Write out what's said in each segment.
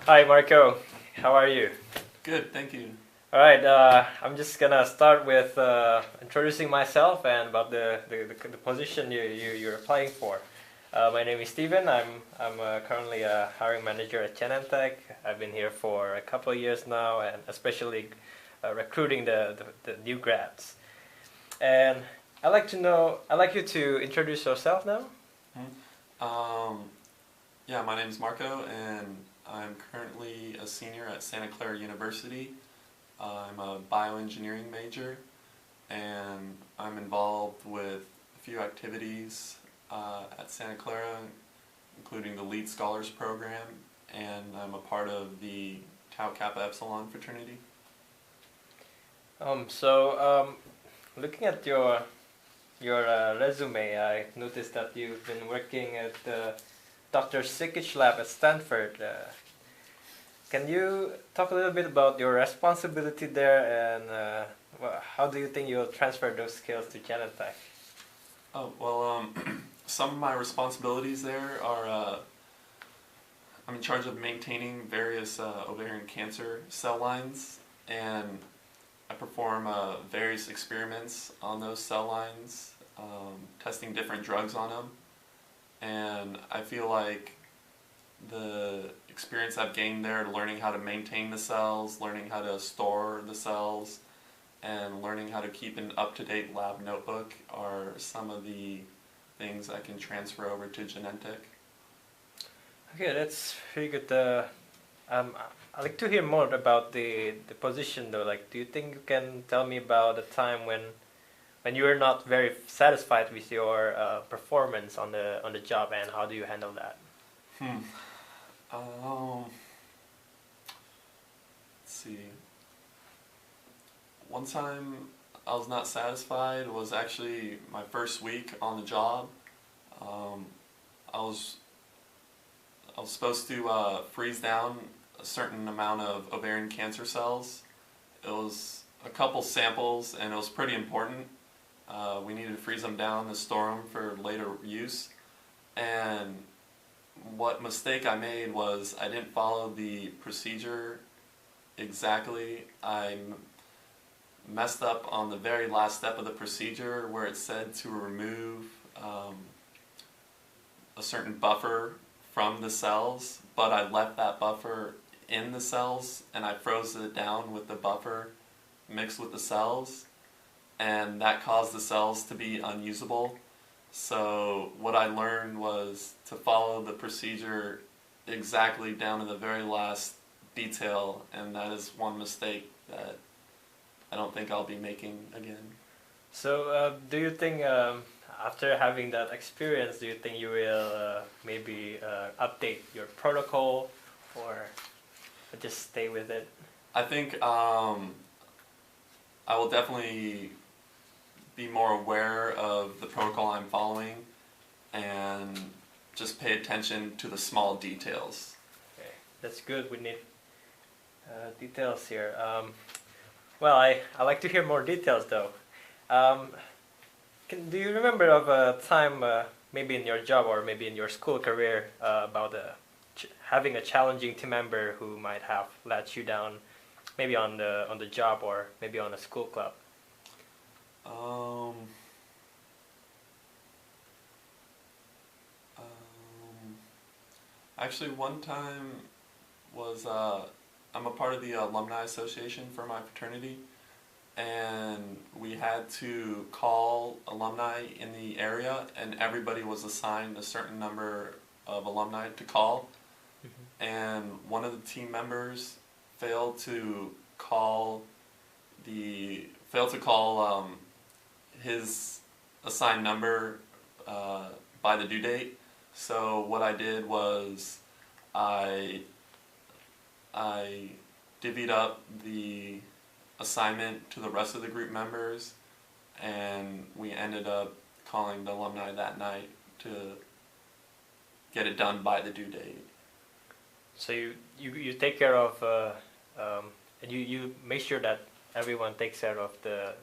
Hi Marko, how are you? Good, thank you. All right, I'm just gonna start with introducing myself and about the position you're applying for. My name is Steven. I'm currently a hiring manager at Genentech. I've been here for a couple of years now, and especially recruiting the new grads. And I'd like you to introduce yourself now. Um, yeah, my name is Marko, and I'm currently a senior at Santa Clara University. I'm a bioengineering major, and I'm involved with a few activities at Santa Clara, including the Lead Scholars Program, and I'm a part of the Tau Kappa Epsilon fraternity. Looking at your resume, I noticed that you've been working at Dr. Sikic lab at Stanford. Can you talk a little bit about your responsibility there and how do you think you'll transfer those skills to Genentech? Oh, well, some of my responsibilities there are I'm in charge of maintaining various ovarian cancer cell lines, and I perform various experiments on those cell lines, testing different drugs on them. And I feel like the experience I've gained there, learning how to maintain the cells, learning how to store the cells, and learning how to keep an up-to-date lab notebook are some of the things I can transfer over to Genentech. Okay, that's pretty good. I'd like to hear more about the position though. Like, do you think you can tell me about a time when you were not very satisfied with your performance on the job, and how do you handle that? Hmm. Let's see. One time I was not satisfied was actually my first week on the job. Um, I was supposed to freeze down a certain amount of ovarian cancer cells. It was a couple samples, and it was pretty important. We needed to freeze them down to store them for later use. And what mistake I made was I didn't follow the procedure exactly. I messed up on the very last step of the procedure where it said to remove a certain buffer from the cells, but I left that buffer in the cells, and I froze it down with the buffer mixed with the cells, and that caused the cells to be unusable. So what I learned was to follow the procedure exactly down to the very last detail, and that is one mistake that I don't think I'll be making again. So, do you think after having that experience, do you think you will maybe update your protocol or just stay with it? I think I will definitely be more aware of the protocol I'm following and just pay attention to the small details. Okay, that's good. We need details here. I like to hear more details though. Um, do you remember of a time, maybe in your job or maybe in your school career, about having a challenging team member who might have let you down, maybe on the job or maybe on a school club? Um, um, Actually, one time was I'm a part of the alumni association for my fraternity, and we had to call alumni in the area, and everybody was assigned a certain number of alumni to call. And one of the team members failed to call his assigned number by the due date. So what I did was I divvied up the assignment to the rest of the group members, and we ended up calling the alumni that night to get it done by the due date. So you take care of and you make sure that everyone takes care of the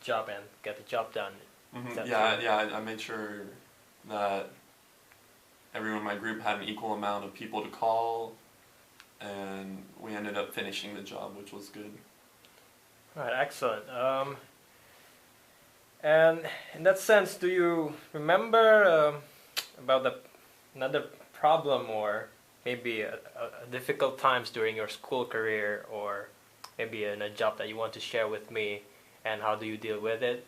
job and get the job done. I made sure that everyone in my group had an equal amount of people to call, and ended up finishing the job, which was good. All right, excellent. And in that sense, do you remember about another problem or maybe a difficult times during your school career or maybe in a job that you want to share with me, and how do you deal with it?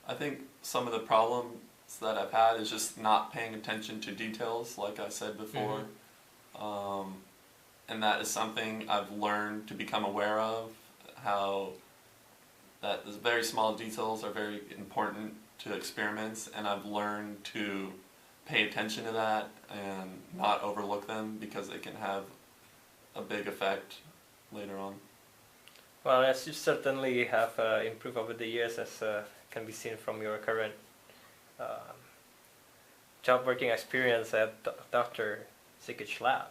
I think some of the problems that I've had is just not paying attention to details, like I said before. And that is something I've learned to become aware of, how that the very small details are very important to experiments, and I've learned to pay attention to that and not overlook them because they can have a big effect later on. Well, yes, you certainly have improved over the years, as can be seen from your current job working experience at Dr. Sikich Lab.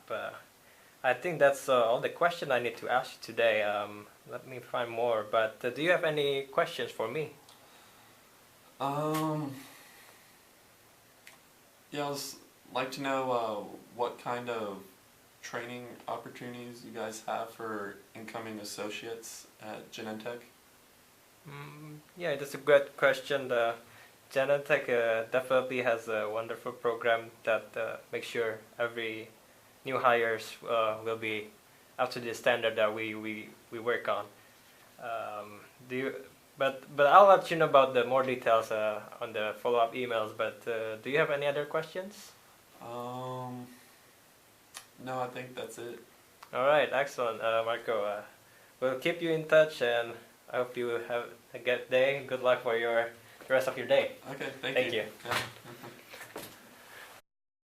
I think that's all the question I need to ask you today. Let me find more, but do you have any questions for me? Yeah, I'd like to know what kind of training opportunities you guys have for incoming associates at Genentech. Yeah, that's a good question. The Genentech definitely has a wonderful program that makes sure every new hires will be up to the standard that we work on. But I'll let you know about the more details on the follow-up emails. But do you have any other questions? No, I think that's it. All right, excellent, Marco. We'll keep you in touch, and I hope you have a good day. Good luck for the rest of your day. Okay, thank Thank you. you. Yeah.